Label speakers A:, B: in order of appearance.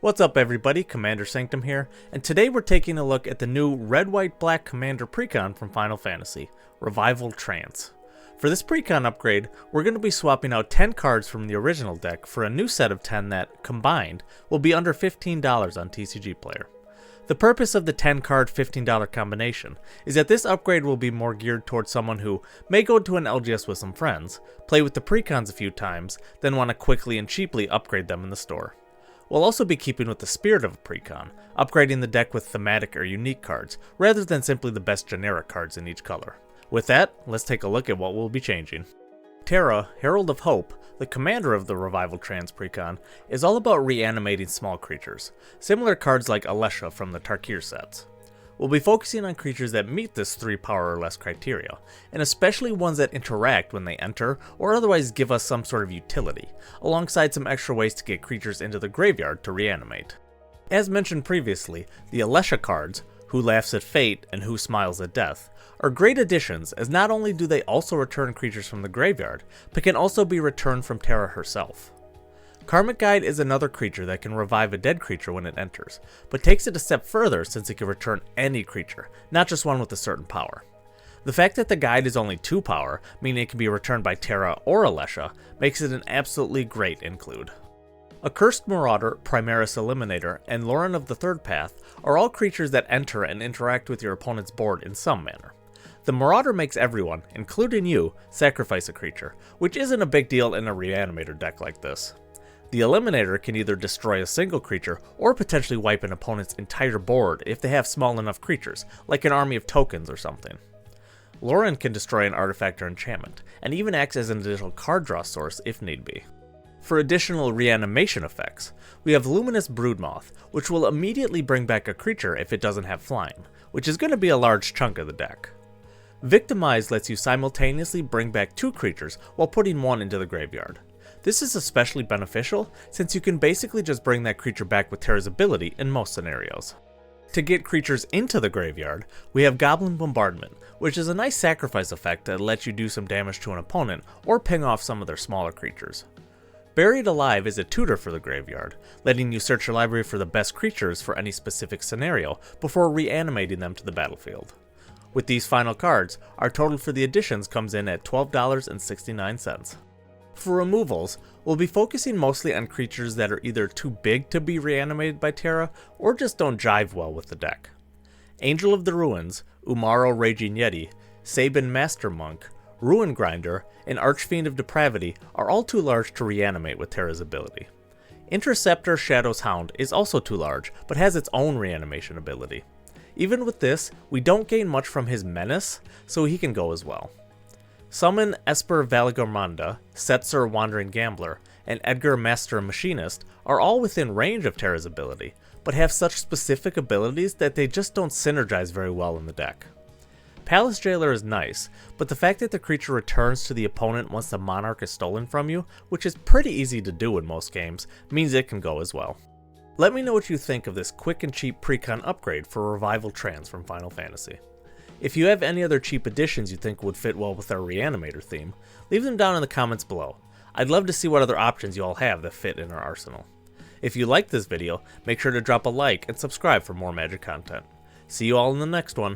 A: What's up everybody, Commander Sanctum here, and today we're taking a look at the new Red, White, Black Commander Precon from Final Fantasy, Revival Trance. For this Precon upgrade, we're going to be swapping out 10 cards from the original deck for a new set of 10 that, combined, will be under $15 on TCG Player. The purpose of the 10 card $15 combination is that this upgrade will be more geared towards someone who may go to an LGS with some friends, play with the Precons a few times, then want to quickly and cheaply upgrade them in the store. We'll also be keeping with the spirit of a Precon, upgrading the deck with thematic or unique cards, rather than simply the best generic cards in each color. With that, let's take a look at what we'll be changing. Terra, Herald of Hope, the commander of the Revival Trance Precon, is all about reanimating small creatures, similar cards like Alesha from the Tarkir sets. We'll be focusing on creatures that meet this 3 power or less criteria, and especially ones that interact when they enter or otherwise give us some sort of utility, alongside some extra ways to get creatures into the graveyard to reanimate. As mentioned previously, the Alesha cards, Who Laughs at Fate and Who Smiles at Death, are great additions as not only do they also return creatures from the graveyard, but can also be returned from Terra herself. Karmic Guide is another creature that can revive a dead creature when it enters, but takes it a step further since it can return any creature, not just one with a certain power. The fact that the guide is only 2 power, meaning it can be returned by Terra or Alesha, makes it an absolutely great include. Accursed Marauder, Primaris Eliminator, and Lauren of the Third Path are all creatures that enter and interact with your opponent's board in some manner. The Marauder makes everyone, including you, sacrifice a creature, which isn't a big deal in a Reanimator deck like this. The Eliminator can either destroy a single creature or potentially wipe an opponent's entire board if they have small enough creatures, like an army of tokens or something. Lauren can destroy an artifact or enchantment, and even acts as an additional card draw source if need be. For additional reanimation effects, we have Luminous Broodmoth, which will immediately bring back a creature if it doesn't have flying, which is going to be a large chunk of the deck. Victimize lets you simultaneously bring back 2 creatures while putting 1 into the graveyard. This is especially beneficial since you can basically just bring that creature back with Terra's ability in most scenarios. To get creatures into the graveyard, we have Goblin Bombardment, which is a nice sacrifice effect that lets you do some damage to an opponent or ping off some of their smaller creatures. Buried Alive is a tutor for the graveyard, letting you search your library for the best creatures for any specific scenario before reanimating them to the battlefield. With these final cards, our total for the additions comes in at $12.69. For removals, we'll be focusing mostly on creatures that are either too big to be reanimated by Terra, or just don't jive well with the deck. Angel of the Ruins, Umaro Raging Yeti, Sabin Master Monk, Ruin Grinder, and Archfiend of Depravity are all too large to reanimate with Terra's ability. Interceptor Shadow's Hound is also too large, but has its own reanimation ability. Even with this, we don't gain much from his menace, so he can go as well. Summon Esper Valigormanda, Setzer Wandering Gambler, and Edgar Master Machinist are all within range of Terra's ability, but have such specific abilities that they just don't synergize very well in the deck. Palace Jailer is nice, but the fact that the creature returns to the opponent once the Monarch is stolen from you, which is pretty easy to do in most games, means it can go as well. Let me know what you think of this quick and cheap Precon upgrade for Revival Trance from Final Fantasy. If you have any other cheap additions you think would fit well with our Reanimator theme, leave them down in the comments below. I'd love to see what other options you all have that fit in our arsenal. If you liked this video, make sure to drop a like and subscribe for more Magic content. See you all in the next one.